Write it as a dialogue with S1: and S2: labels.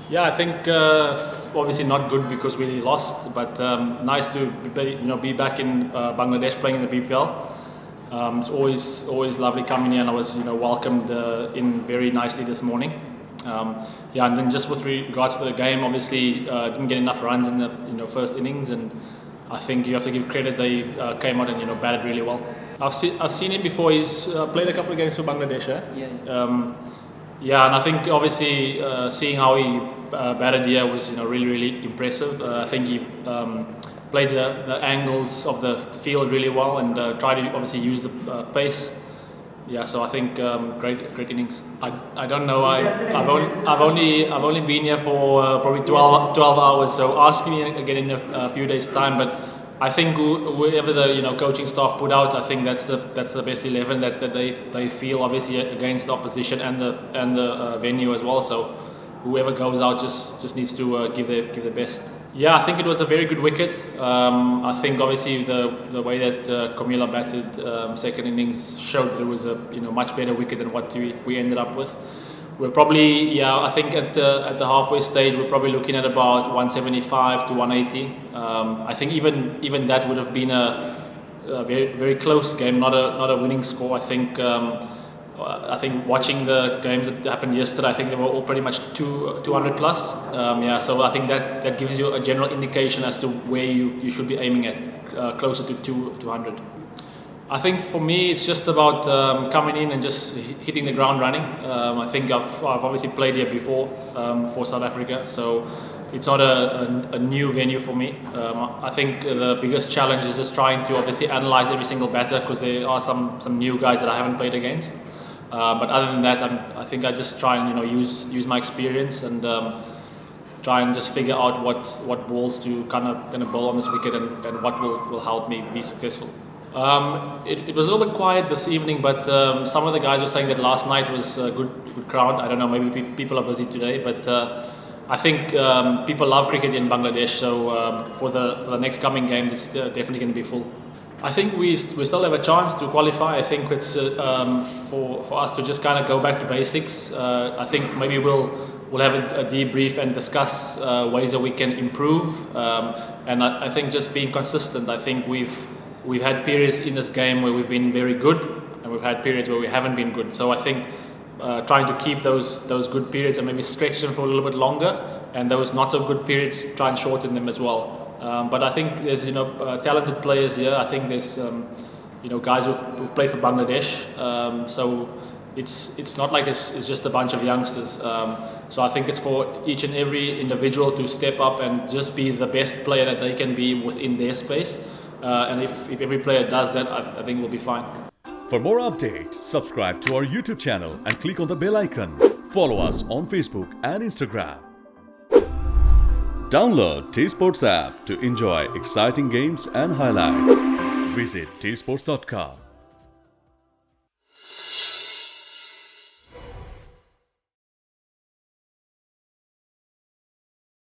S1: Yeah, I think obviously not good because we lost, but nice to be back in Bangladesh playing in the BPL. It's always lovely coming here, and I was welcomed in very nicely this morning. Yeah, and then just with regards to the game, obviously didn't get enough runs in the first innings, and I think you have to give credit. They came out and batted really well. I've seen him before. He's played a couple of games for Bangladesh. Yeah. Yeah, and I think obviously seeing how he batted here was really impressive. I think he played the angles of the field really well and tried to obviously use the pace. Yeah, so I think great innings. I don't know. I've only been here for probably 12 hours. So ask me again in a few days' time. But I think whoever the coaching staff put out, I think that's the best 11 that they feel obviously against the opposition and the venue as well. So whoever goes out just needs to give their best. Yeah, I think it was a very good wicket. I think obviously the way that Comilla batted second innings showed that it was a much better wicket than what we ended up with. We're probably, I think at the halfway stage we're probably looking at about 175 to 180. I think even that would have been a very close game, not a winning score. I think watching the games that happened yesterday, I think they were all pretty much 200 plus. So I think that gives you a general indication as to where you should be aiming at, closer to 200. I think for me it's just about coming in and just hitting the ground running. I think I've obviously played here before for South Africa, so it's not a new venue for me. I think the biggest challenge is just trying to obviously analyze every single batter because there are some new guys that I haven't played against. But other than that, I think I just try and use my experience and try and just figure out what balls to kind of bowl on this wicket and what will help me be successful. It was a little bit quiet this evening, but some of the guys were saying that last night was a good crowd. I don't know, maybe people are busy today, but I think people love cricket in Bangladesh. So for the next coming games, it's definitely going to be full. I think we still have a chance to qualify. I think it's for us to just kind of go back to basics. I think maybe we'll have a debrief and discuss ways that we can improve. And I think just being consistent. I think we've had periods in this game where we've been very good, and we've had periods where we haven't been good. So I think trying to keep those good periods and maybe stretch them for a little bit longer, and those not so good periods, try and shorten them as well. But I think there's talented players here. I think there's guys who've played for Bangladesh. So it's not like it's just a bunch of youngsters. So I think it's for each and every individual to step up and just be the best player that they can be within their space. And if every player does that, I think we'll be fine.
S2: For more updates, subscribe to our YouTube channel and click on the bell icon. Follow us on Facebook and Instagram. Download TSports app to enjoy exciting games and highlights. Visit tsports.com.